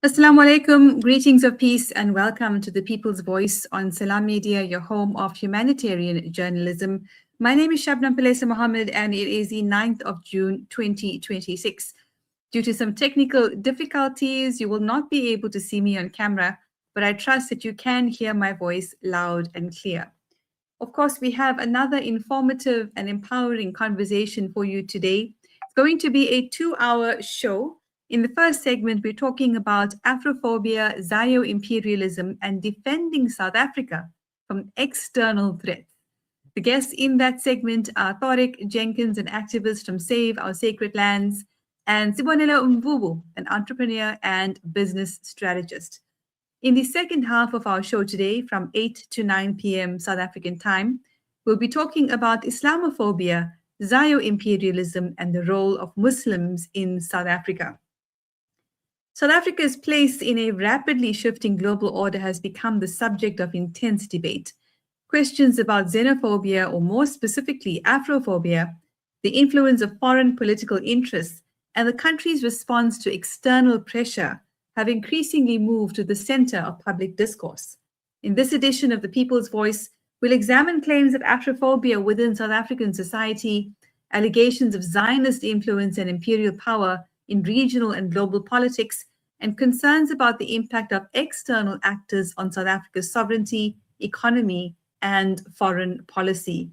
Assalamu alaikum, greetings of peace and welcome to the People's Voice on Salam Media, your home of humanitarian journalism. My name is Shabnam Palesa Mohamed and it is the 9th of June 2026. Due to some technical difficulties, you will not be able to see me on camera, but I trust that you can hear my voice loud and clear. Of course, we have another informative and empowering conversation for you today. It's going to be a 2-hour show. In the first segment, we're talking about Afrophobia, Zio-Imperialism, and defending South Africa from external threats. The guests in that segment are Tauriq, Jenkins, an activist from Save Our Sacred Lands, and Sibonelo Mvubu, an entrepreneur and business strategist. In the second half of our show today, from 8 to 9 p.m. South African time, we'll be talking about Islamophobia, Zio-Imperialism, and the role of Muslims in South Africa. South Africa's place in a rapidly shifting global order has become the subject of intense debate. Questions about xenophobia, or more specifically, Afrophobia, the influence of foreign political interests, and the country's response to external pressure have increasingly moved to the center of public discourse. In this edition of The People's Voice, we'll examine claims of Afrophobia within South African society, allegations of Zionist influence and imperial power in regional and global politics, and concerns about the impact of external actors on South Africa's sovereignty, economy, and foreign policy.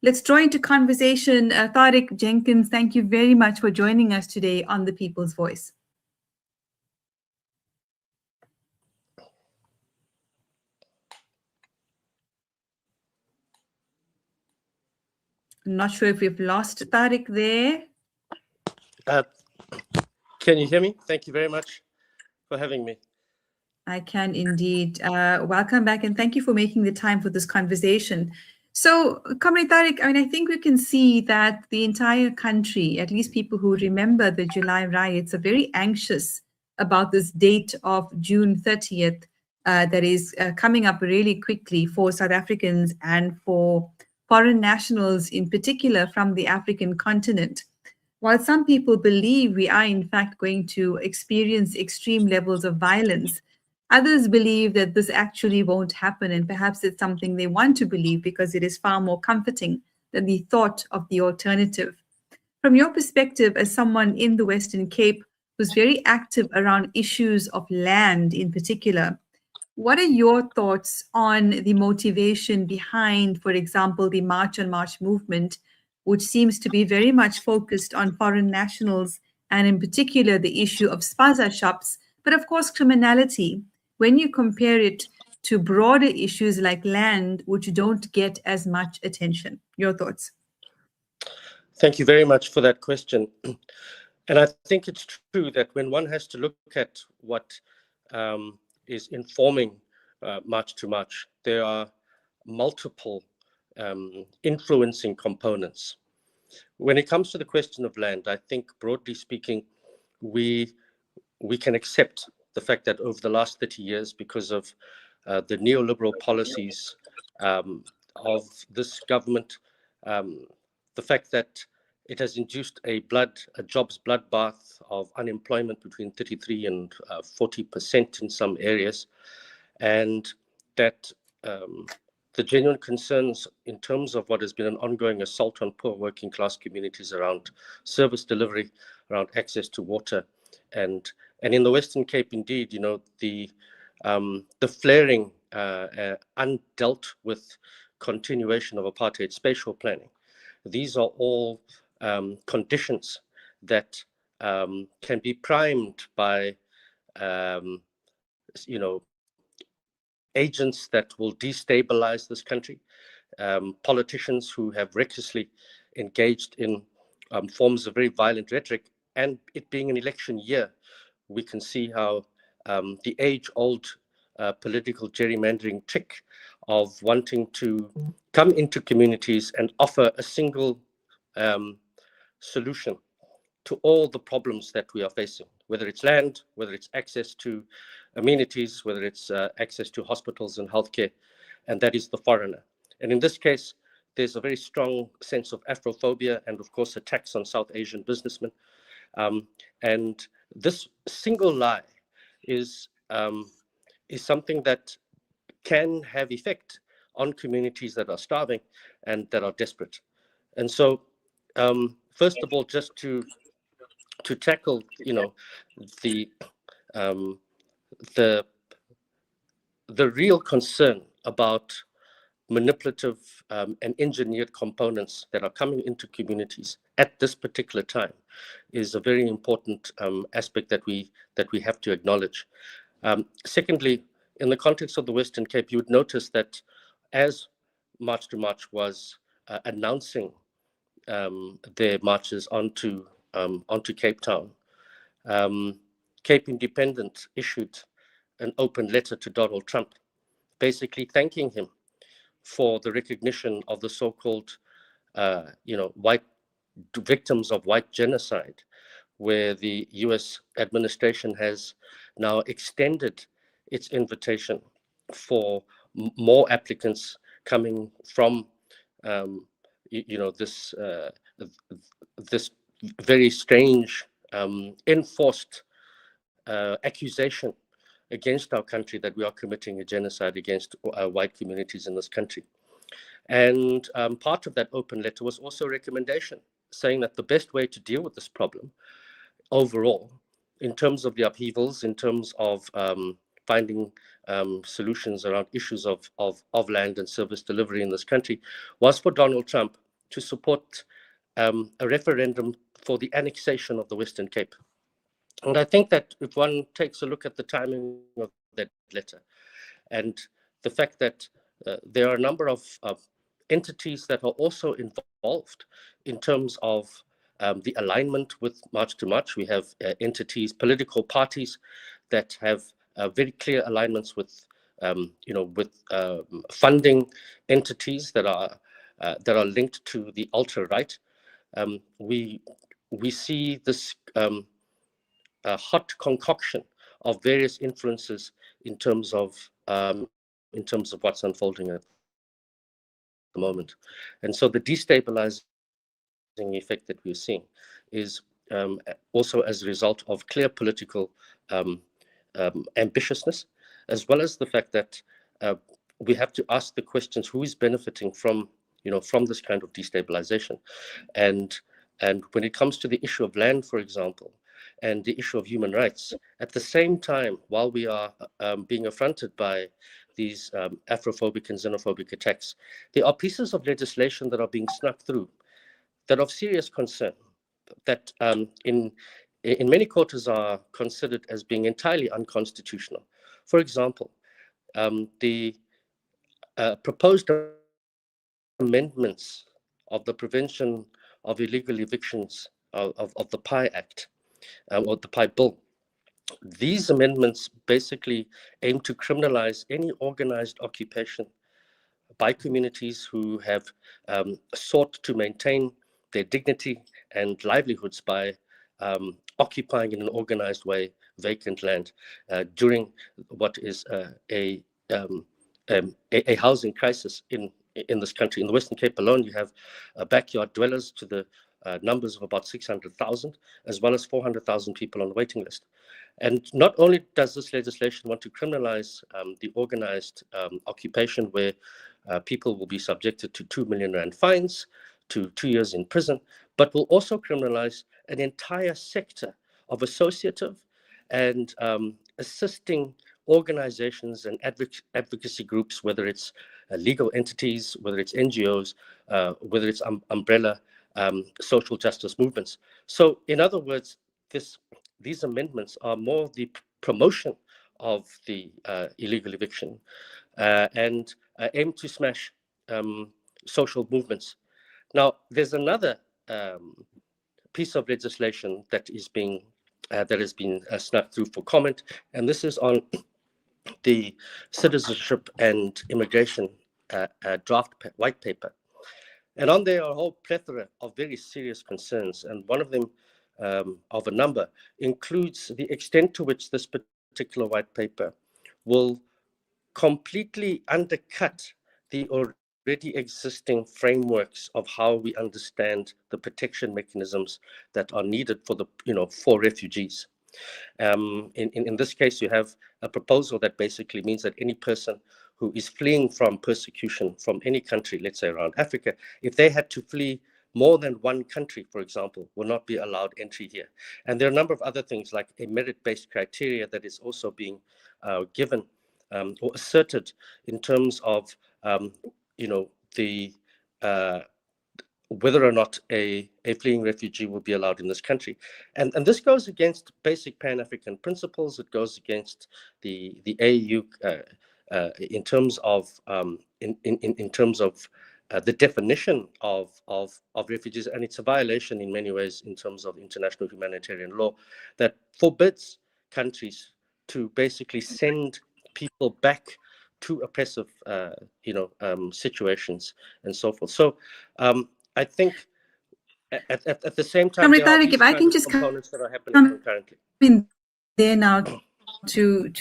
Let's draw into conversation. Tauriq, Jenkins, thank you very much for joining us today on The People's Voice. I'm not sure if we've lost Tauriq there. Can you hear me? Thank you very much for having me. I can indeed. Welcome back, and thank you for making the time for this conversation. So, Comrade Tauriq, I think we can see that the entire country, at least people who remember the July riots, are very anxious about this date of June 30th that is coming up really quickly for South Africans and for foreign nationals in particular from the African continent. While some people believe we are in fact going to experience extreme levels of violence, others believe that this actually won't happen, and perhaps it's something they want to believe because it is far more comforting than the thought of the alternative. From your perspective as someone in the Western Cape who's very active around issues of land in particular, what are your thoughts on the motivation behind, for example, the March on March movement, which seems to be very much focused on foreign nationals and in particular the issue of spaza shops, but of course criminality, when you compare it to broader issues like land, which don't get as much attention? Your thoughts? Thank you very much for that question. And I think it's true that when one has to look at what is informing March to March, there are multiple influencing components. When it comes to the question of land, I think broadly speaking, we can accept the fact that over the last 30 years, because of the neoliberal policies of this government, the fact that it has induced a jobs bloodbath of unemployment between 33 and 40% in some areas, and that the genuine concerns in terms of what has been an ongoing assault on poor working class communities around service delivery, around access to water, and in the Western Cape, indeed, the flaring, undealt with continuation of apartheid spatial planning. These are all conditions that can be primed by, agents that will destabilize this country, politicians who have recklessly engaged in forms of very violent rhetoric, and it being an election year, we can see how the age-old political gerrymandering trick of wanting to come into communities and offer a single solution to all the problems that we are facing, whether it's land, whether it's access to amenities, whether it's access to hospitals and healthcare, and that is the foreigner. And in this case, there's a very strong sense of Afrophobia and, of course, attacks on South Asian businessmen. And this single lie is something that can have effect on communities that are starving and that are desperate. And so, first of all, just to tackle, the um, the real concern about manipulative and engineered components that are coming into communities at this particular time is a very important aspect that we have to acknowledge. Secondly, in the context of the Western Cape, you would notice that as March to March was announcing their marches onto Cape Town, Cape Independent issued an open letter to Donald Trump, basically thanking him for the recognition of the so-called, white victims of white genocide, where the U.S. administration has now extended its invitation for more applicants coming from, this very strange enforced accusation against our country that we are committing a genocide against white communities in this country. And part of that open letter was also a recommendation saying that the best way to deal with this problem overall, in terms of the upheavals, in terms of finding solutions around issues of land and service delivery in this country, was for Donald Trump to support a referendum for the annexation of the Western Cape. And I think that if one takes a look at the timing of that letter and the fact that there are a number of entities that are also involved in terms of the alignment with March to March. We have entities, political parties that have very clear alignments with, funding entities that are linked to the ultra-right. We see this hot concoction of various influences in terms of what's unfolding at the moment. And so the destabilizing effect that we're seeing is also as a result of clear political ambitiousness, as well as the fact that we have to ask the questions: who is benefiting from this kind of destabilization? And when it comes to the issue of land, for example, and the issue of human rights, at the same time, while we are being affronted by these Afrophobic and xenophobic attacks, there are pieces of legislation that are being snuck through that are of serious concern, that in many quarters are considered as being entirely unconstitutional. For example, the proposed amendments of the Prevention of Illegal Evictions of the PI Act, or the PI Bill. These amendments basically aim to criminalize any organized occupation by communities who have sought to maintain their dignity and livelihoods by occupying in an organized way vacant land during what is a housing crisis in this country. In the Western Cape alone, you have backyard dwellers to the numbers of about 600,000, as well as 400,000 people on the waiting list. And not only does this legislation want to criminalize the organized occupation, where people will be subjected to 2 million rand fines, to 2 years in prison, but will also criminalize an entire sector of associative and assisting organizations and advocacy groups, whether it's legal entities, whether it's NGOs, whether it's umbrella social justice movements. So in other words, these amendments are more the promotion of the illegal eviction and aim to smash social movements. Now, there's another piece of legislation that has been snuck through for comment, and this is on the citizenship and immigration draft white paper. And on there are a whole plethora of very serious concerns, and one of them, of a number, includes the extent to which this particular white paper will completely undercut the already existing frameworks of how we understand the protection mechanisms that are needed for for refugees. In this case, you have a proposal that basically means that any person who is fleeing from persecution from any country, let's say around Africa, if they had to flee more than one country, for example, will not be allowed entry here. And there are a number of other things like a merit-based criteria that is also being given or asserted in terms of, the whether or not a fleeing refugee will be allowed in this country. And this goes against basic Pan-African principles. It goes against the AU in terms of in terms of the definition of refugees, and it's a violation in many ways in terms of international humanitarian law that forbids countries to basically send people back to oppressive, situations and so forth. So I think at the same time, there are Tauriq, these if I kinds can of just components that are happening concurrently. in there now to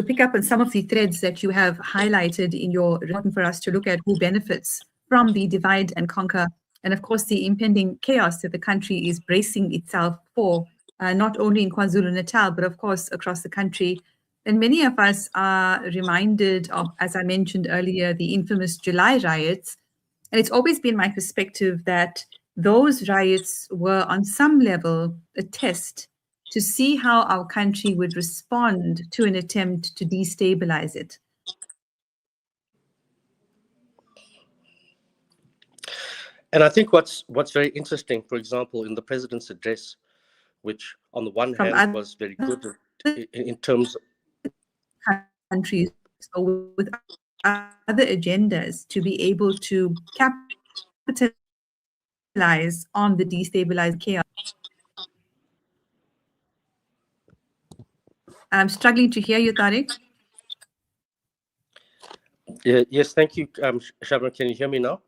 pick up on some of the threads that you have highlighted in your report for us to look at who benefits from the divide and conquer, and of course the impending chaos that the country is bracing itself for, not only in KwaZulu-Natal, but of course across the country. And many of us are reminded of, as I mentioned earlier, the infamous July riots. And it's always been my perspective that those riots were on some level a test to see how our country would respond to an attempt to destabilize it. And I think what's very interesting, for example, in the president's address, which on the one hand was very good in terms of countries or with other agendas to be able to capitalize on the destabilized chaos. I'm struggling to hear you, Tauriq. Yes, thank you, Shabnam. Can you hear me now?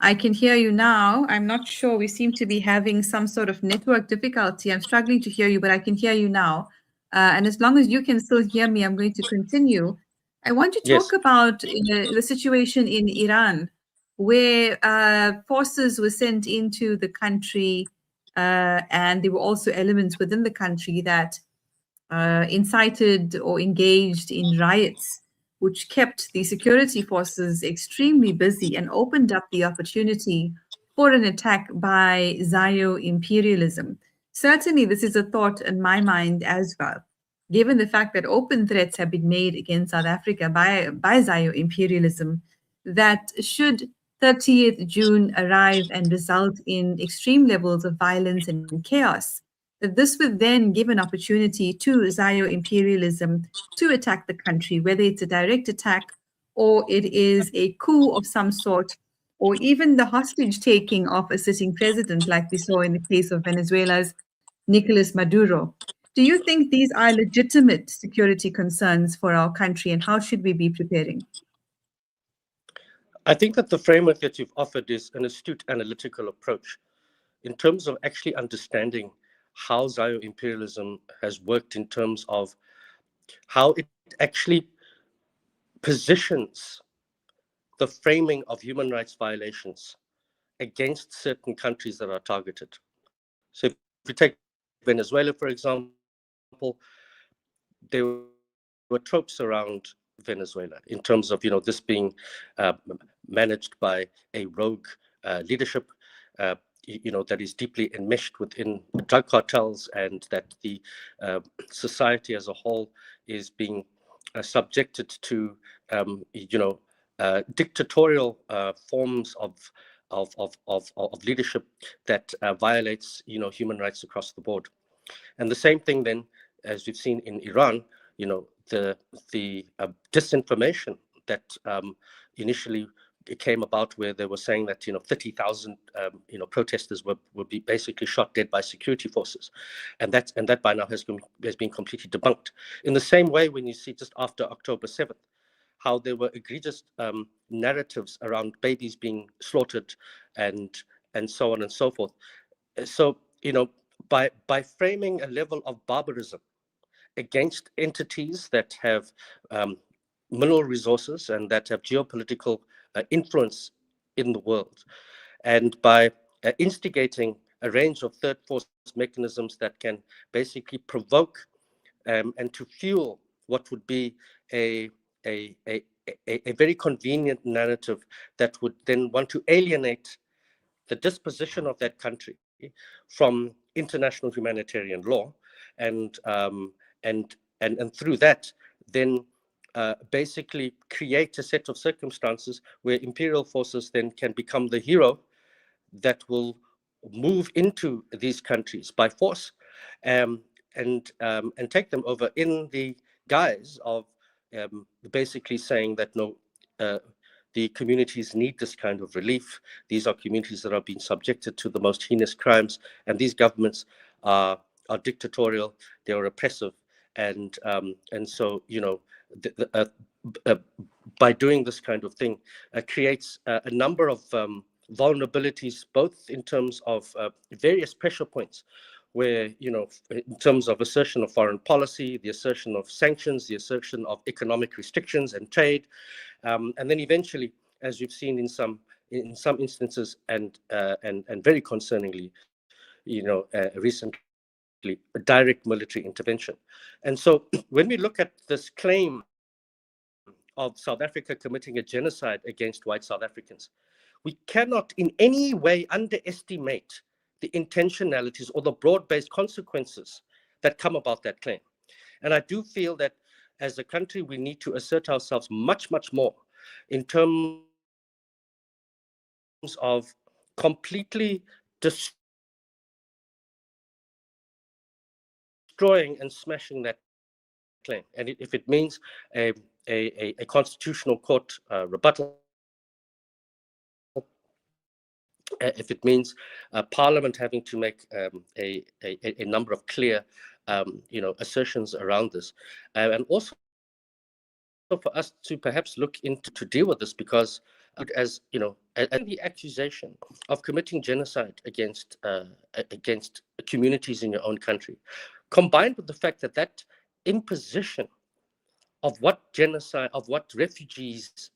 I can hear you now. I'm not sure. We seem to be having some sort of network difficulty. I'm struggling to hear you, but I can hear you now. And as long as you can still hear me, I'm going to continue. I want to talk about the situation in Iran, where forces were sent into the country, and there were also elements within the country that incited or engaged in riots, which kept the security forces extremely busy and opened up the opportunity for an attack by Zio-Imperialism. Certainly, this is a thought in my mind as well, given the fact that open threats have been made against South Africa by Zio-Imperialism, that should 30th June arrive and result in extreme levels of violence and chaos, that this would then give an opportunity to Zio-Imperialism to attack the country, whether it's a direct attack or it is a coup of some sort, or even the hostage taking of a sitting president, like we saw in the case of Venezuela's Nicolas Maduro. Do you think these are legitimate security concerns for our country, and how should we be preparing? I think that the framework that you've offered is an astute analytical approach in terms of actually understanding how Zio-Imperialism has worked in terms of how it actually positions the framing of human rights violations against certain countries that are targeted. So if we take Venezuela, for example, there were tropes around Venezuela in terms of, this being managed by a rogue leadership, that is deeply enmeshed within drug cartels, and that the society as a whole is being subjected to, dictatorial forms of leadership that violates, human rights across the board. And the same thing then, as we've seen in Iran, the disinformation that initially it came about, where they were saying that 30,000 protesters would be basically shot dead by security forces, and that by now has been completely debunked. In the same way, when you see just after October 7th, how there were egregious narratives around babies being slaughtered and so on and so forth. So by framing a level of barbarism against entities that have mineral resources and that have geopolitical influence in the world, and by instigating a range of third force mechanisms that can basically provoke and to fuel what would be a very convenient narrative that would then want to alienate the disposition of that country from international humanitarian law, and through that then basically create a set of circumstances where imperial forces then can become the hero that will move into these countries by force, and take them over in the guise of basically saying that no, the communities need this kind of relief. These are communities that are being subjected to the most heinous crimes, and these governments are dictatorial, they are oppressive, and so by doing this kind of thing, creates a number of vulnerabilities, both in terms of various pressure points, where, in terms of assertion of foreign policy, the assertion of sanctions, the assertion of economic restrictions and trade, and then eventually, as you've seen in some instances, and very concerningly, recently, a direct military intervention. And so when we look at this claim of South Africa committing a genocide against white South Africans, we cannot in any way underestimate the intentionalities or the broad-based consequences that come about that claim. And I do feel that as a country, we need to assert ourselves much, much more in terms of completely destroying and smashing that claim. And if it means a constitutional court rebuttal, if it means Parliament having to make a number of clear, assertions around this, and also for us to perhaps look into to deal with this, because as the accusation of committing genocide against communities in your own country, combined with the fact that that imposition of what genocide, of what refugees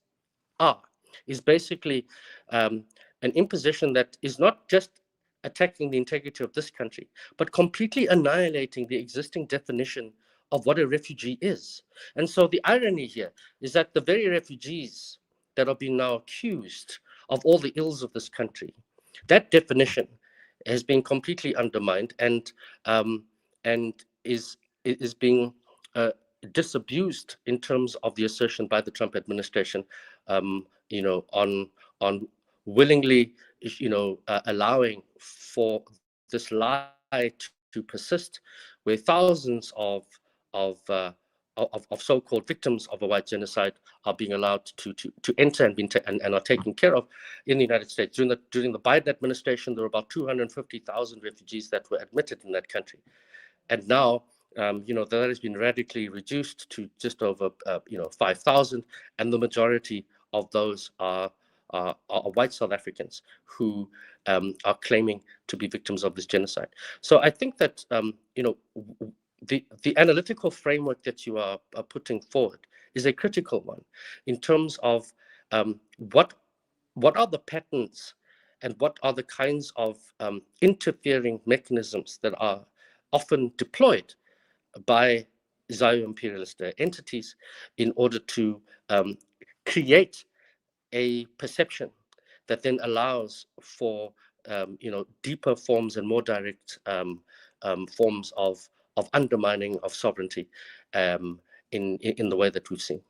are, is basically an imposition that is not just attacking the integrity of this country, but completely annihilating the existing definition of what a refugee is. And so the irony here is that the very refugees that are being now accused of all the ills of this country, that definition has been completely undermined, and is being disabused in terms of the assertion by the Trump administration, on willingly, allowing for this lie to persist, where thousands of so-called victims of a white genocide are being allowed to enter and are taken care of in the United States. During the Biden administration, there were about 250,000 refugees that were admitted in that country, and now that has been radically reduced to just over 5,000, and the majority of those are white South Africans who are claiming to be victims of this genocide. So I think that the analytical framework that you are putting forward is a critical one in terms of what are the patterns and what are the kinds of interfering mechanisms that are often deployed by Zio-Imperialist entities in order to create a perception that then allows for deeper forms and more direct forms of undermining of sovereignty in the way that we've seen.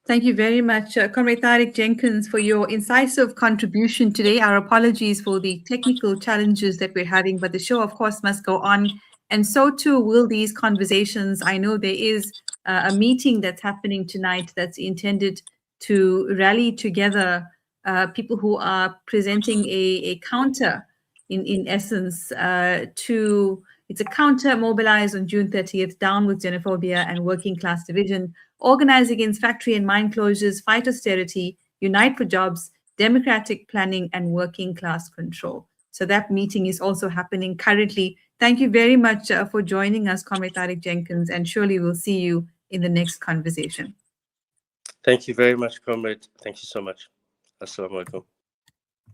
Thank you very much, Comrade Tauriq Jenkins, for your incisive contribution today. Our apologies for the technical challenges that we're having, but the show, of course, must go on. And so too will these conversations. I know there is a meeting that's happening tonight that's intended to rally together people who are presenting a counter, in essence, it's a counter mobilized on June 30th, down with xenophobia and working class division, organize against factory and mine closures, fight austerity, unite for jobs, democratic planning, and working class control. So that meeting is also happening currently. Thank you very much for joining us, Comrade Tauriq Jenkins, and surely we'll see you in the next conversation. Thank you very much, Comrade. Thank you so much. Assalamu alaikum.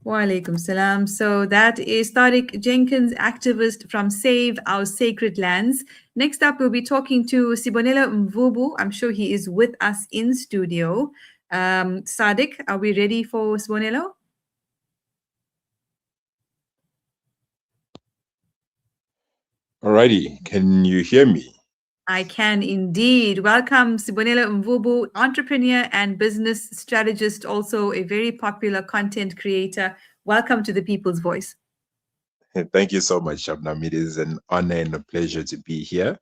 Wa alaikum salam. So that is Tauriq Jenkins, activist from Save Our Sacred Lands. Next up, we'll be talking to Sibonelo Mvubu. I'm sure he is with us in studio. Sadiq, are we ready for Sibonelo? Alrighty, can you hear me? I can indeed. Welcome, Sibonelo Mvubu, entrepreneur and business strategist, also a very popular content creator. Welcome to the People's Voice. Thank you so much, Shabnam. It is an honor and a pleasure to be here.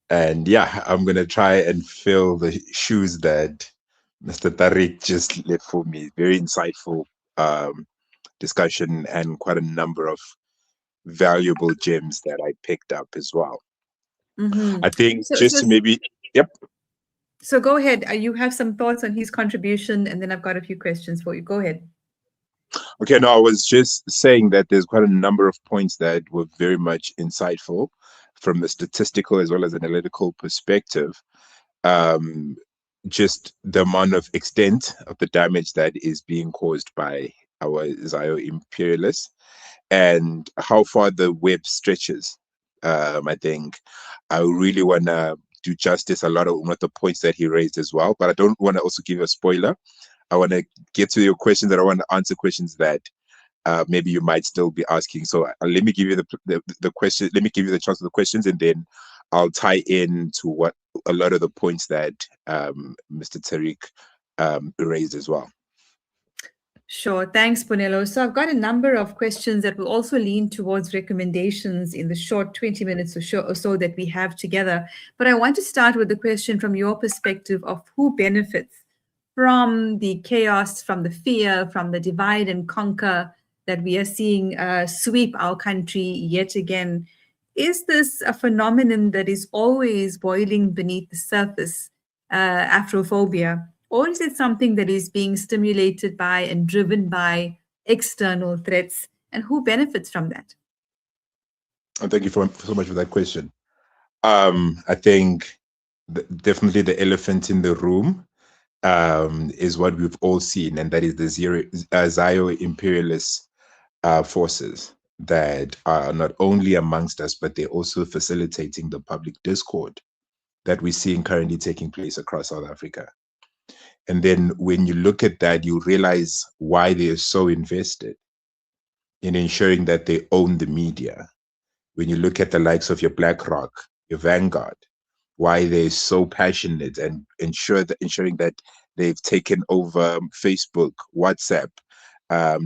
And yeah, I'm going to try and fill the shoes that Mr. Tauriq just left for me. Very insightful discussion and quite a number of valuable gems that I picked up as well. Mm-hmm. I think just to maybe, yep. So go ahead. You have some thoughts on his contribution, and then I've got a few questions for you. Go ahead. Okay, no, I was just saying that there's quite a number of points that were very much insightful from the statistical as well as analytical perspective. Just the amount of extent of the damage that is being caused by our Zio-Imperialists and how far the web stretches. I think I really want to do justice a lot of the points that he raised as well, but I don't want to also give a spoiler. I want to get to your questions that I want to answer questions that maybe you might still be asking. So let me give you the question. Let me give you the chance of the questions, and then I'll tie in to what a lot of the points that Mr. Tauriq raised as well. Sure. Thanks, Ponelo. So I've got a number of questions that will also lean towards recommendations in the short 20 minutes or so that we have together. But I want to start with the question from your perspective of who benefits from the chaos, from the fear, from the divide and conquer that we are seeing sweep our country yet again. Is this a phenomenon that is always boiling beneath the surface, Afrophobia? Or is it something that is being stimulated by and driven by external threats? And who benefits from that? And thank you so much for that question. I think definitely the elephant in the room is what we've all seen, and that is the Zio-Imperialist forces that are not only amongst us, but they're also facilitating the public discord that we're seeing currently taking place across South Africa. And then when you look at that, you realize why they are so invested in ensuring that they own the media. When you look at the likes of your BlackRock, your Vanguard, why they're so passionate and ensuring that they've taken over Facebook, WhatsApp.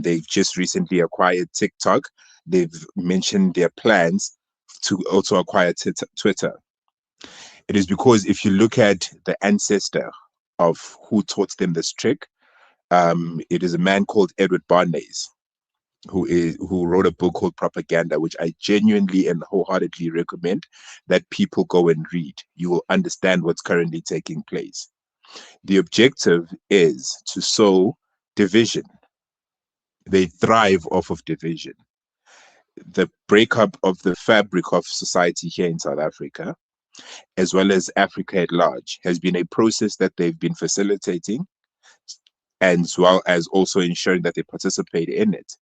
They've just recently acquired TikTok. They've mentioned their plans to also acquire Twitter. It is because if you look at the ancestor of who taught them this trick, it is a man called Edward Bernays, who wrote a book called Propaganda, which I genuinely and wholeheartedly recommend that people go and read. You will understand what's currently taking place. The objective is to sow division. They thrive off of division. The breakup of the fabric of society here in South Africa, as well as Africa at large, has been a process that they've been facilitating, as well as also ensuring that they participate in it,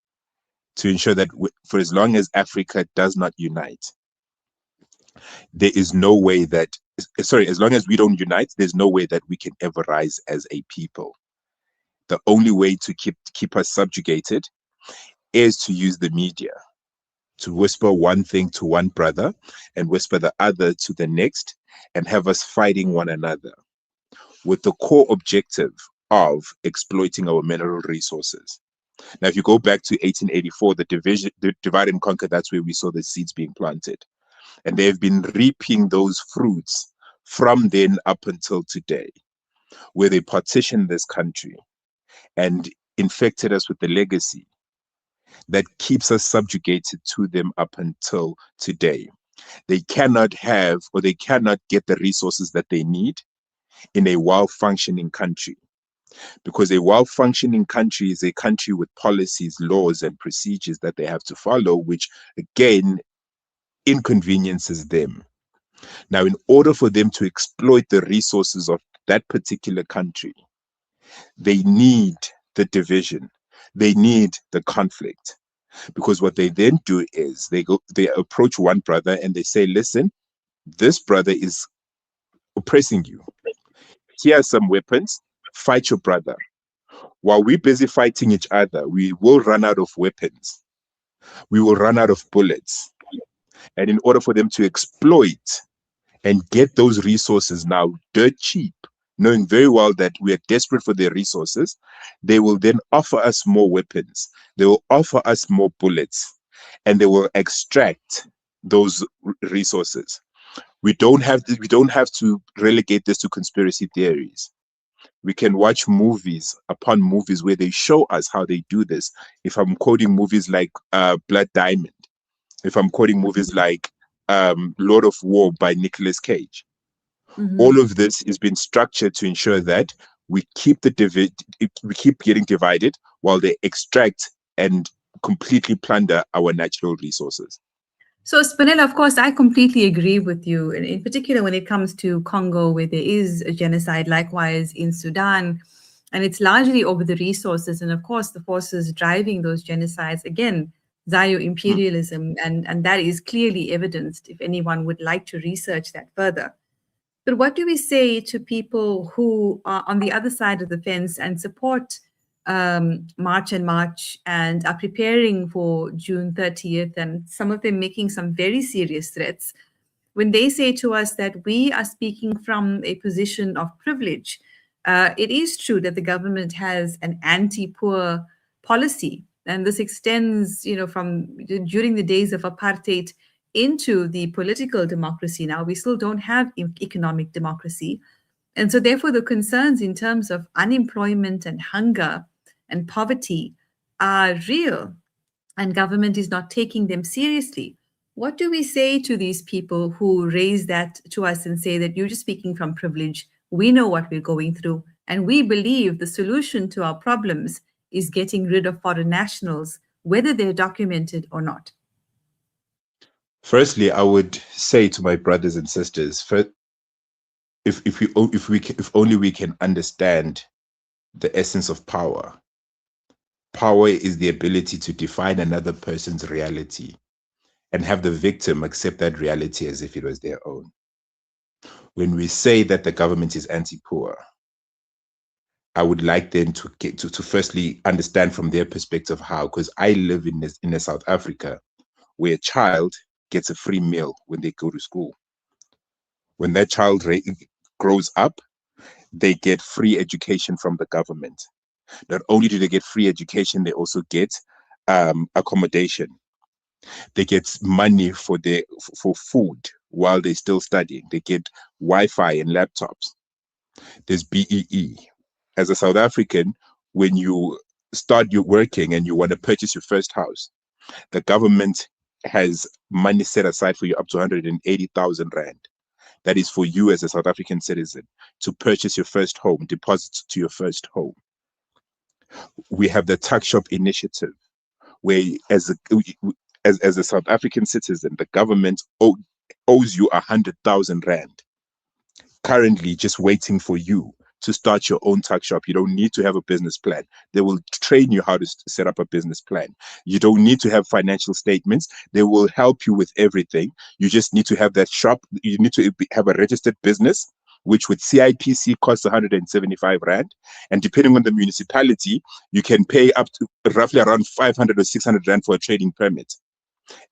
to ensure that for as long as Africa does not unite, there is no way that, as long as we don't unite, there's no way that we can ever rise as a people. The only way to keep us subjugated is to use the media, to whisper one thing to one brother and whisper the other to the next, and have us fighting one another with the core objective of exploiting our mineral resources. Now, if you go back to 1884, the divide and conquer, that's where we saw the seeds being planted. And they've been reaping those fruits from then up until today, where they partitioned this country and infected us with the legacy that keeps us subjugated to them up until today. They cannot have, or they cannot get the resources that they need in a well-functioning country. Because a well-functioning country is a country with policies, laws, and procedures that they have to follow, which again inconveniences them. Now, in order for them to exploit the resources of that particular country, they need the division. They need the conflict, because what they then do is they approach one brother and they say, listen, this brother is oppressing you. Here are some weapons, fight your brother. While we're busy fighting each other, we will run out of weapons. We will run out of bullets. And in order for them to exploit and get those resources now dirt cheap, knowing very well that we are desperate for their resources, they will then offer us more weapons. They will offer us more bullets, and they will extract those resources. We don't have to relegate this to conspiracy theories. We can watch movies upon movies where they show us how they do this. If I'm quoting movies like Blood Diamond, if I'm quoting movies like Lord of War by Nicolas Cage, all of this is being structured to ensure that we keep we keep getting divided while they extract and completely plunder our natural resources. So, Sibonelo, of course, I completely agree with you, in particular when it comes to Congo, where there is a genocide, likewise in Sudan, and it's largely over the resources. And of course, the forces driving those genocides, again, Zio-Imperialism, and that is clearly evidenced if anyone would like to research that further. But what do we say to people who are on the other side of the fence and support March and March and are preparing for June 30th, and some of them making some very serious threats, when they say to us that we are speaking from a position of privilege? It is true that the government has an anti-poor policy, and this extends, from during the days of apartheid into the political democracy. Now, we still don't have economic democracy. And so therefore, the concerns in terms of unemployment and hunger and poverty are real, and government is not taking them seriously. What do we say to these people who raise that to us and say that you're just speaking from privilege? We know what we're going through, and we believe the solution to our problems is getting rid of foreign nationals, whether they're documented or not. Firstly, I would say to my brothers and sisters, if only we can understand the essence of power. Power is the ability to define another person's reality and have the victim accept that reality as if it was their own. When we say that the government is anti-poor, I would like them to firstly understand from their perspective how, because I live in a South Africa where a child gets a free meal when they go to school. When that child grows up, they get free education from the government. Not only do they get free education, they also get accommodation. They get money for food while they're still studying. They get Wi-Fi and laptops. There's BEE. As a South African, when you start your working and you want to purchase your first house, the government has money set aside for you up to 180,000 Rand. That is for you as a South African citizen to purchase your first home, deposit to your first home. We have the tax shop initiative, where as a South African citizen, the government owes you 100,000 Rand, currently just waiting for you to start your own tuck shop. You don't need to have a business plan. They will train you how to set up a business plan. You don't need to have financial statements. They will help you with everything. You just need to have that shop. You need to have a registered business, which with CIPC costs 175 Rand. And depending on the municipality, you can pay up to roughly around 500 or 600 Rand for a trading permit.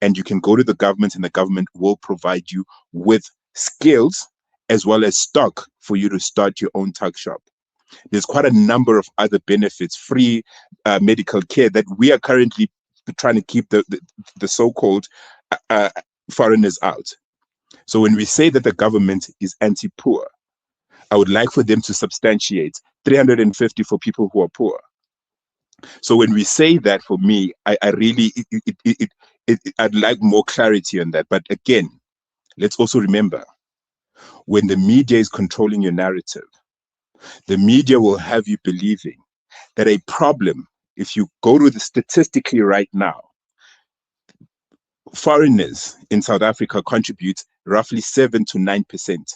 And you can go to the government, and the government will provide you with skills as well as stock for you to start your own tuck shop. There's quite a number of other benefits, free medical care that we are currently trying to keep the so-called foreigners out. So when we say that the government is anti-poor, I would like for them to substantiate 350 for people who are poor. So when we say that, for me, I really, I'd like more clarity on that. But again, let's also remember, when the media is controlling your narrative, the media will have you believing that a problem, if you go to the statistically right now, foreigners in South Africa contribute roughly 7 to 9%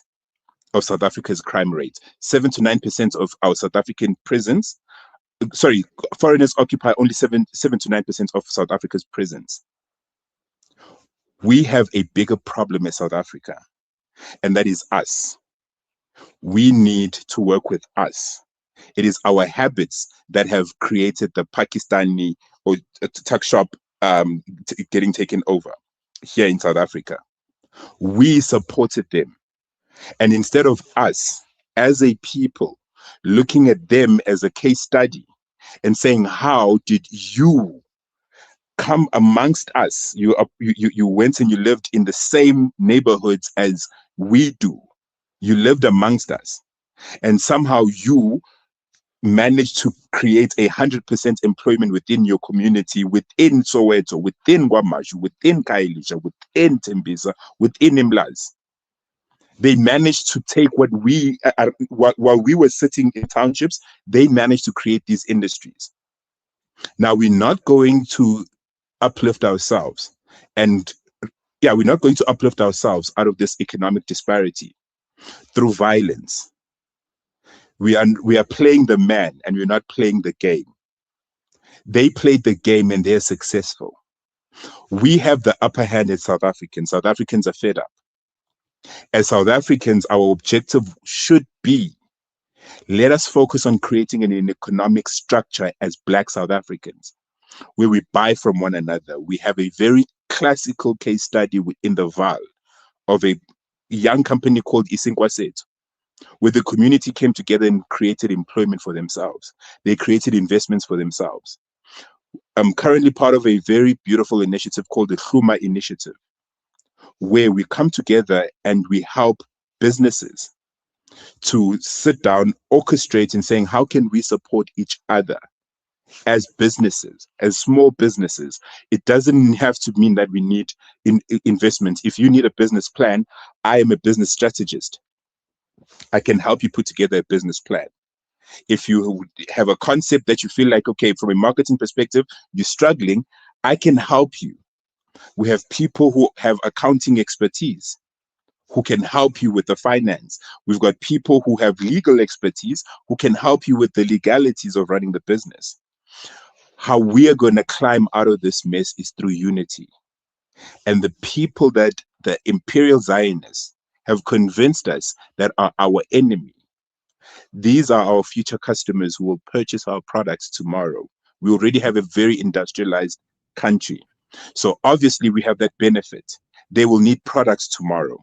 of South Africa's crime rate. 7 to 9% of our South African prisons foreigners occupy only 7 to 9% of South Africa's prisons. We have a bigger problem in South Africa, and that is us. We need to work with us. It is our habits that have created the Pakistani or tuck shop getting taken over here in South Africa. We supported them. And instead of us as a people looking at them as a case study and saying, how did you come amongst us? You went and you lived in the same neighborhoods as we do. You lived amongst us. And somehow you managed to create 100% employment within your community, within Soweto, within Guamashu, within Kaelisha, within Tembisa, within Imlaz. They managed to take what we, while we were sitting in townships, they managed to create these industries. Now, we're not going to uplift ourselves. And yeah, we're not going to uplift ourselves out of this economic disparity through violence. We are playing the man and we're not playing the game. They played the game and they're successful. We have the upper hand as South Africans. South Africans are fed up. As South Africans, our objective should be, let us focus on creating an economic structure as Black South Africans, where we buy from one another. We have a very classical case study in the Val of a young company called Isinkwaset, where the community came together and created employment for themselves. They created investments for themselves. I'm currently part of a very beautiful initiative called the Hluma Initiative, where we come together and we help businesses to sit down, orchestrate, and saying, how can we support each other as businesses, as small businesses? It doesn't have to mean that we need investment. If you need a business plan, I am a business strategist. I can help you put together a business plan. If you have a concept that you feel like, okay, from a marketing perspective, you're struggling, I can help you. We have people who have accounting expertise who can help you with the finance. We've got people who have legal expertise who can help you with the legalities of running the business. How we are going to climb out of this mess is through unity. And the people that the imperial Zionists have convinced us that are our enemy, these are our future customers who will purchase our products tomorrow. We already have a very industrialized country. So obviously we have that benefit. They will need products tomorrow.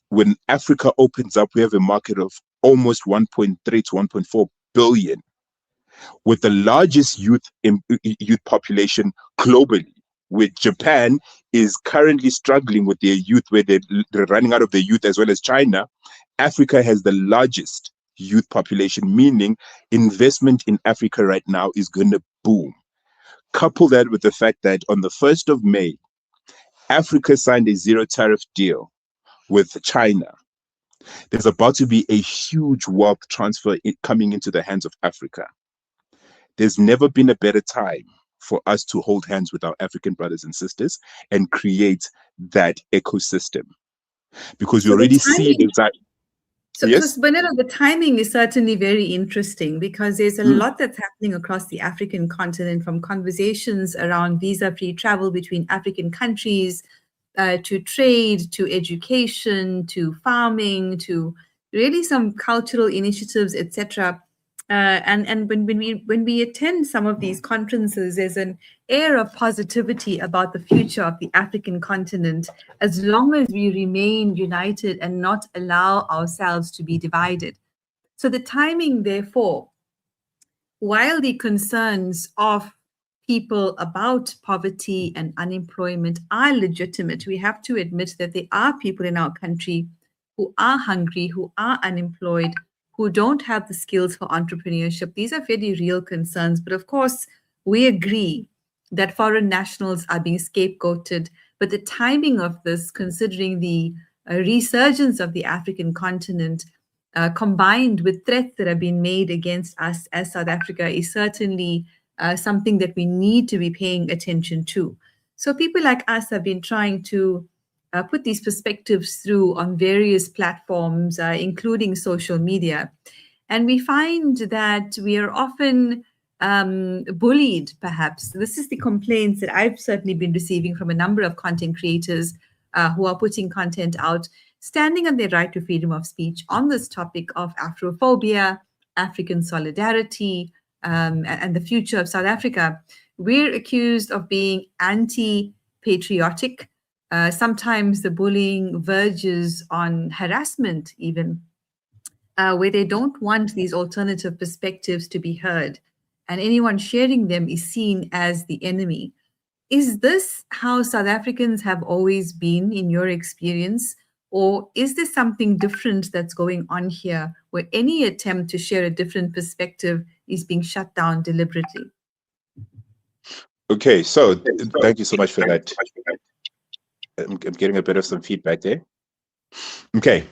When Africa opens up, we have a market of almost 1.3 to 1.4 billion, with the largest youth population globally, with Japan is currently struggling with their youth, where they're running out of their youth, as well as China. Africa has the largest youth population, meaning investment in Africa right now is going to boom. Couple that with the fact that on the 1st of May, Africa signed a zero tariff deal with China. There's about to be a huge wealth transfer coming into the hands of Africa. There's never been a better time for us to hold hands with our African brothers and sisters and create that ecosystem, because we already see that. So, yes? Sibonelo, the timing is certainly very interesting, because there's a lot that's happening across the African continent, from conversations around visa-free travel between African countries, to trade, to education, to farming, to really some cultural initiatives, etc. And when we attend some of these conferences, there's an air of positivity about the future of the African continent, as long as we remain united and not allow ourselves to be divided. So the timing, therefore, while the concerns of people about poverty and unemployment are legitimate, we have to admit that there are people in our country who are hungry, who are unemployed, who don't have the skills for entrepreneurship. These are very real concerns. But of course, we agree that foreign nationals are being scapegoated. But the timing of this, considering the resurgence of the African continent, combined with threats that have been made against us as South Africa, is certainly something that we need to be paying attention to. So people like us have been trying to put these perspectives through on various platforms, including social media. And we find that we are often bullied, perhaps. This is the complaints that I've certainly been receiving from a number of content creators who are putting content out, standing on their right to freedom of speech on this topic of Afrophobia, African solidarity, and the future of South Africa. We're accused of being anti-patriotic. Sometimes the bullying verges on harassment even, where they don't want these alternative perspectives to be heard, and anyone sharing them is seen as the enemy. Is this how South Africans have always been in your experience? Or is there something different that's going on here where any attempt to share a different perspective is being shut down deliberately? Okay, so thank you so much for that. I'm getting a bit of some feedback there. Okay.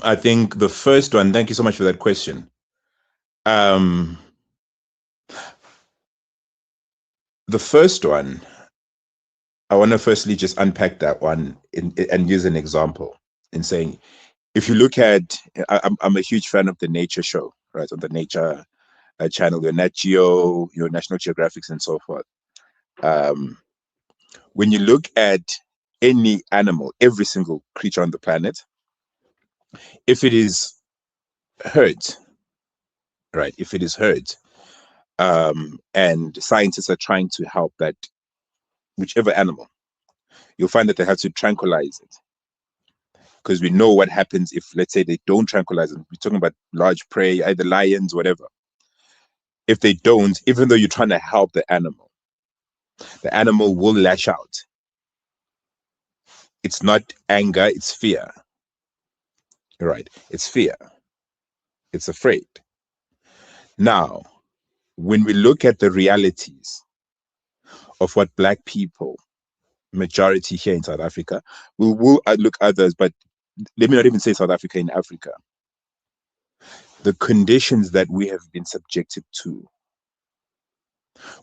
I think the first one, thank you so much for that question. The first one, I want to firstly just unpack that one and use an example in saying, if you look at, I'm a huge fan of the Nature show, right? On the Nature channel, your Nat Geo, your National Geographics and so forth. When you look at any animal, every single creature on the planet, if it is hurt, right? If it is hurt, and scientists are trying to help that, whichever animal, you'll find that they have to tranquilize it. Because we know what happens if, let's say, they don't tranquilize it. We're talking about large prey, either lions, whatever. If they don't, even though you're trying to help the animal will lash out. It's not anger, it's fear. Right? It's fear. It's afraid. Now, when we look at the realities of what Black people, majority here in South Africa, we will look others, but let me not even say South Africa, in Africa, the conditions that we have been subjected to.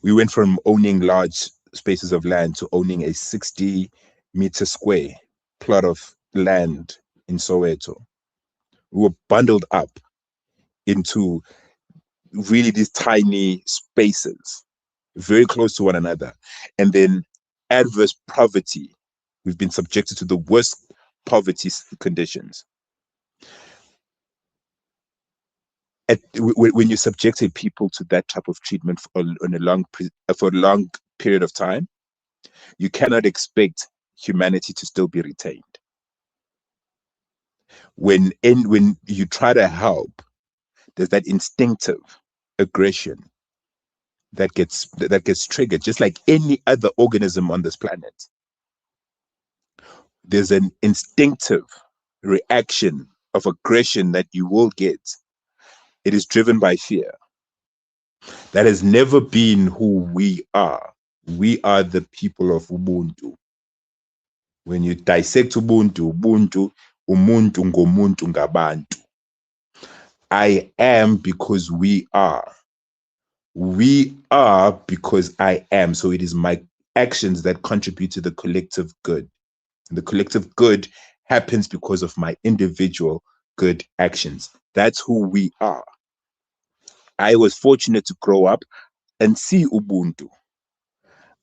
We went from owning large spaces of land to owning a 60-meter square plot of land in Soweto. We were bundled up into really these tiny spaces, very close to one another. And then adverse poverty. We've been subjected to the worst poverty conditions. When you subjected people to that type of treatment for a long period of time, you cannot expect humanity to still be retained. When you try to help, there's that instinctive aggression that gets triggered, just like any other organism on this planet. There's an instinctive reaction of aggression that you will get. It is driven by fear. That has never been who we are. We are the people of Ubuntu. When you dissect Ubuntu, umuntu ngomuntu ngabantu. I am because we are. We are because I am. So it is my actions that contribute to the collective good. And the collective good happens because of my individual good actions. That's who we are. I was fortunate to grow up and see Ubuntu.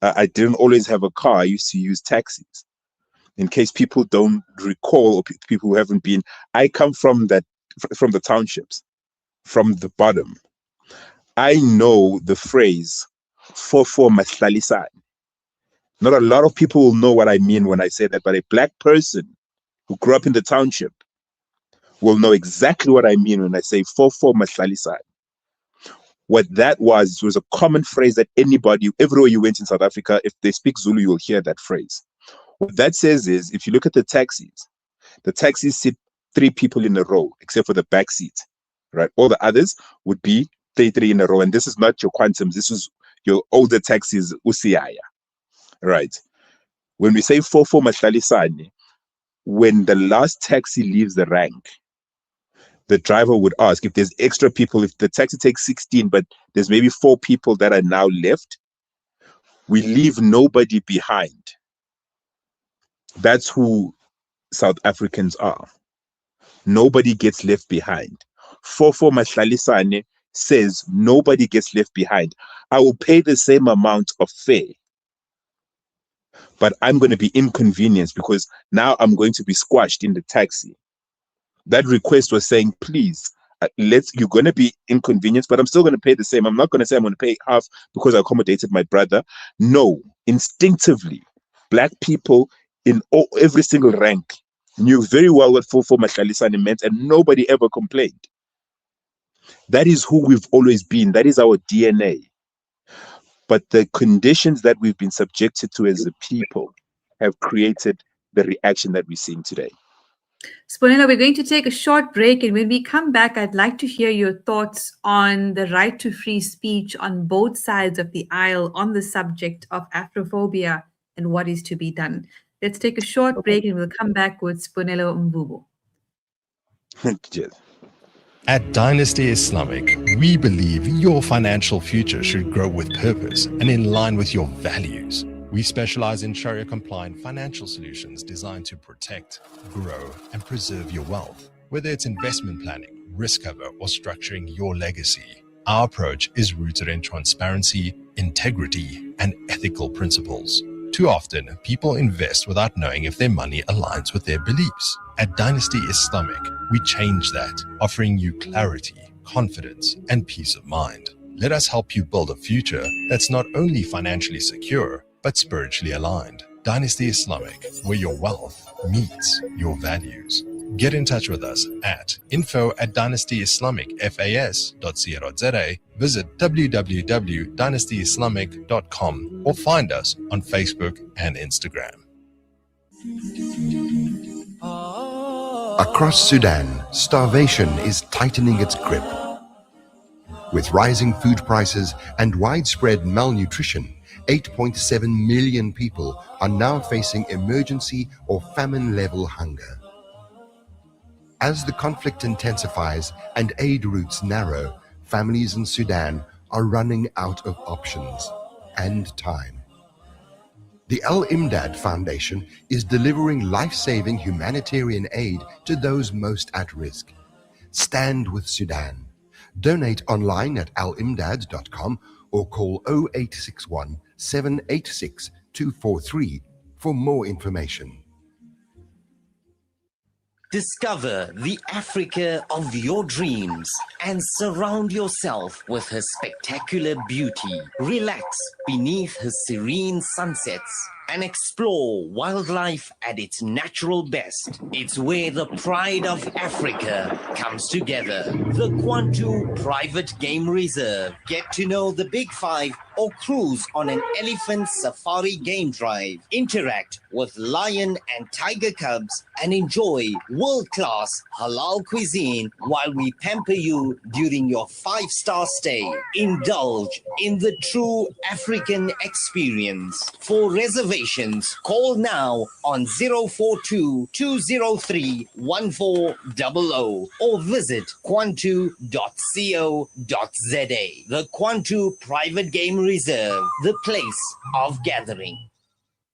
I didn't always have a car. I used to use taxis. In case people don't recall, or people who haven't been, I come from the townships, from the bottom. I know the phrase "fofo mahlalisane." Not a lot of people will know what I mean when I say that, but a Black person who grew up in the township will know exactly what I mean when I say "fofo mahlalisane." What that was, it was a common phrase that anybody, everywhere you went in South Africa, if they speak Zulu, you will hear that phrase. What that says is, if you look at the taxis sit 3 people in a row, except for the back seat, right? All the others would be 3 in a row. And this is not your quantums. This is your older taxis, Usiaya, right? When we say "fofo mahlalisane," when the last taxi leaves the rank, the driver would ask if there's extra people, if the taxi takes 16, but there's maybe 4 people that are now left, we leave nobody behind. That's who South Africans are. Nobody gets left behind. "Fofo mahlalisane" says nobody gets left behind. I will pay the same amount of fare, but I'm going to be inconvenienced because now I'm going to be squashed in the taxi. That request was saying, please, you're going to be inconvenienced, but I'm still going to pay the same. I'm not going to say I'm going to pay half because I accommodated my brother. No, instinctively, Black people in every single rank knew very well what 4 Mahlalisane meant, and nobody ever complained. That is who we've always been. That is our DNA. But the conditions that we've been subjected to as a people have created the reaction that we're seeing today. Sibonelo, we're going to take a short break, and when we come back, I'd like to hear your thoughts on the right to free speech on both sides of the aisle on the subject of Afrophobia and what is to be done. Let's take a short break, and we'll come back with Sibonelo Mvubu. At Dynasty Islamic, we believe your financial future should grow with purpose and in line with your values. We specialize in Sharia-compliant financial solutions designed to protect, grow, and preserve your wealth. Whether it's investment planning, risk cover, or structuring your legacy, our approach is rooted in transparency, integrity, and ethical principles. Too often, people invest without knowing if their money aligns with their beliefs. At Dynasty Islamic, we change that, offering you clarity, confidence, and peace of mind. Let us help you build a future that's not only financially secure, but spiritually aligned. Dynasty Islamic, where your wealth meets your values. Get in touch with us at info@dynastyislamicfas.co.za, visit www.dynastyislamic.com, or find us on Facebook and Instagram. Across Sudan, starvation is tightening its grip. With rising food prices and widespread malnutrition, 8.7 million people are now facing emergency or famine-level hunger. As the conflict intensifies and aid routes narrow, families in Sudan are running out of options and time. The Al-Imdad Foundation is delivering life-saving humanitarian aid to those most at risk. Stand with Sudan. Donate online at alimdad.com or call 0861 786 243 for more information. Discover the Africa of your dreams and surround yourself with her spectacular beauty. Relax beneath her serene sunsets and explore wildlife at its natural best. It's where the pride of Africa comes together. The Kwantu Private Game Reserve. Get to know the Big Five or cruise on an elephant safari game drive. Interact with lion and tiger cubs and enjoy world-class halal cuisine while we pamper you during your 5-star stay. Indulge in the true African experience. For reservations, call now on 042-203-1400 or visit kwantu.co.za. The Kwantu Private Game Reserve, the place of gathering.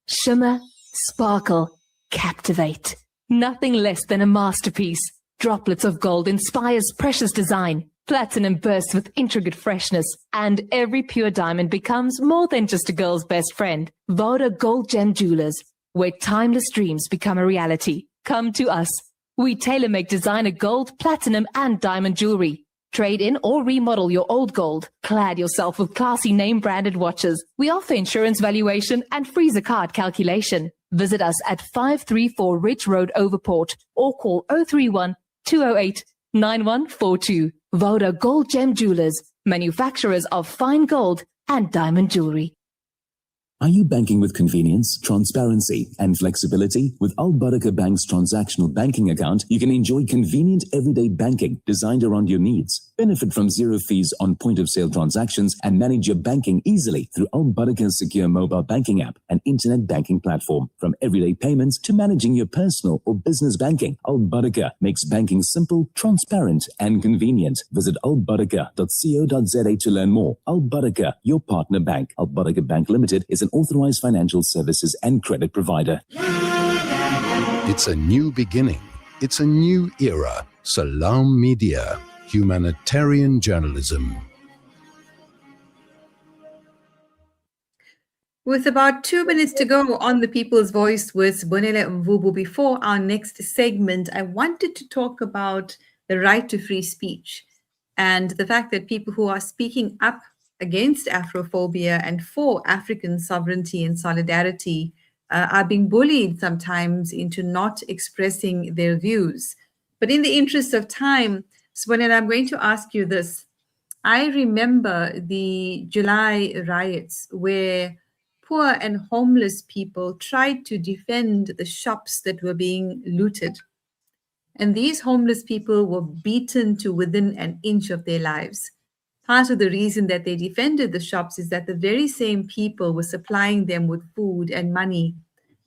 Shimmer, sparkle, captivate. Nothing less than a masterpiece. Droplets of gold inspires precious design. Platinum bursts with intricate freshness, and every pure diamond becomes more than just a girl's best friend. Voda Gold Gem Jewelers, where timeless dreams become a reality. Come to us. We tailor-make designer gold, platinum, and diamond jewelry. Trade in or remodel your old gold. Clad yourself with classy name-branded watches. We offer insurance valuation and freezer card calculation. Visit us at 534 Ridge Road, Overport, or call 031-208-9142. Voda Gold Gem Jewelers, manufacturers of fine gold and diamond jewelry. Are you banking with convenience, transparency, and flexibility? With Al Barakah Bank's transactional banking account, you can enjoy convenient everyday banking designed around your needs. Benefit from zero fees on point-of-sale transactions and manage your banking easily through Al Barakah's secure mobile banking app and internet banking platform. From everyday payments to managing your personal or business banking, Al Barakah makes banking simple, transparent, and convenient. Visit albarakah.co.za to learn more. Al Barakah, your partner bank. Al Barakah Bank Limited is an authorized financial services and credit provider. It's a new beginning. It's a new era. Salam Media. Humanitarian journalism. With about 2 minutes to go on The People's Voice with Sibonelo Mvubu, before our next segment, I wanted to talk about the right to free speech and the fact that people who are speaking up against Afrophobia and for African sovereignty and solidarity are being bullied sometimes into not expressing their views. But in the interest of time, Sibonelo, I'm going to ask you this. I remember the July riots where poor and homeless people tried to defend the shops that were being looted. And these homeless people were beaten to within an inch of their lives. Part of the reason that they defended the shops is that the very same people were supplying them with food and money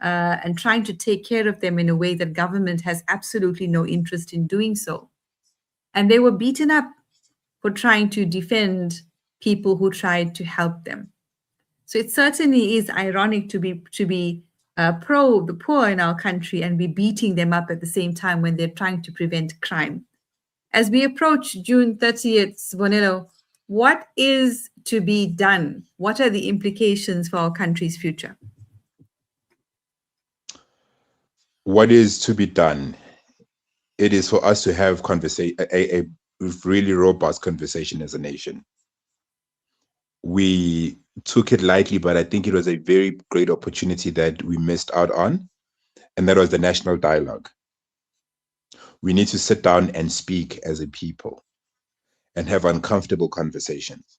and trying to take care of them in a way that government has absolutely no interest in doing so. And they were beaten up for trying to defend people who tried to help them. So it certainly is ironic to be pro the poor in our country and be beating them up at the same time when they're trying to prevent crime. As we approach June 30th, Sibonelo, what is to be done? What are the implications for our country's future? What is to be done? It is for us to have a really robust conversation as a nation. We took it lightly, but I think it was a very great opportunity that we missed out on, and that was the national dialogue. We need to sit down and speak as a people and have uncomfortable conversations.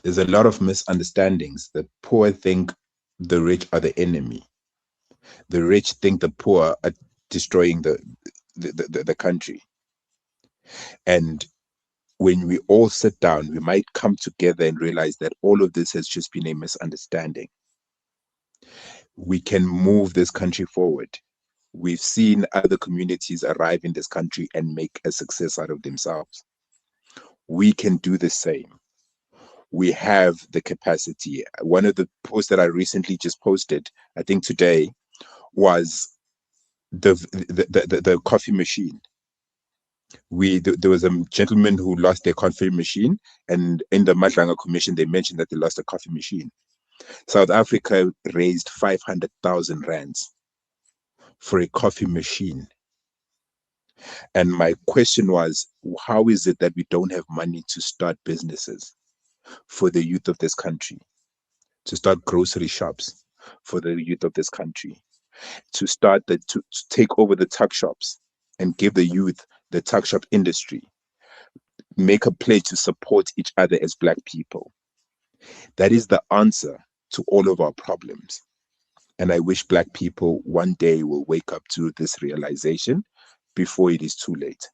There's a lot of misunderstandings. The poor think the rich are the enemy. The rich think the poor are destroying the country. And when we all sit down, we might come together and realize that all of this has just been a misunderstanding. We can move this country forward. We've seen other communities arrive in this country and make a success out of themselves. We can do the same. We have the capacity. One of the posts that I recently just posted, I think today, was the coffee machine. There was a gentleman who lost their coffee machine, and in the Madlanga Commission, they mentioned that they lost a coffee machine. South Africa raised 500,000 rands for a coffee machine. And my question was, how is it that we don't have money to start businesses for the youth of this country, to start grocery shops for the youth of this country, to take over the tuck shops and give the youth the tuck shop industry, make a pledge to support each other as Black people? That is the answer to all of our problems. And I wish Black people one day will wake up to this realization before it is too late.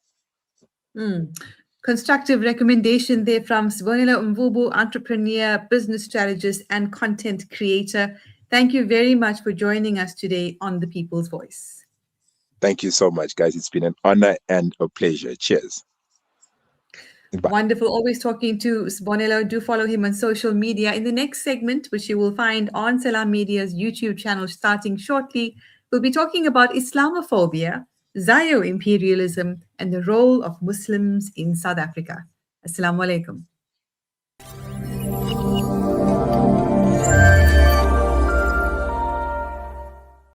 Constructive recommendation there from Sibonelo Mvubu, entrepreneur, business strategist, and content creator. Thank you very much for joining us today on The People's Voice. Thank you so much, guys. It's been an honor and a pleasure. Cheers. Bye. Wonderful. Always talking to Sibonelo. Do follow him on social media. In the next segment, which you will find on Salam Media's YouTube channel starting shortly, we'll be talking about Islamophobia, Zio-Imperialism, and the role of Muslims in South Africa. Assalamu alaikum.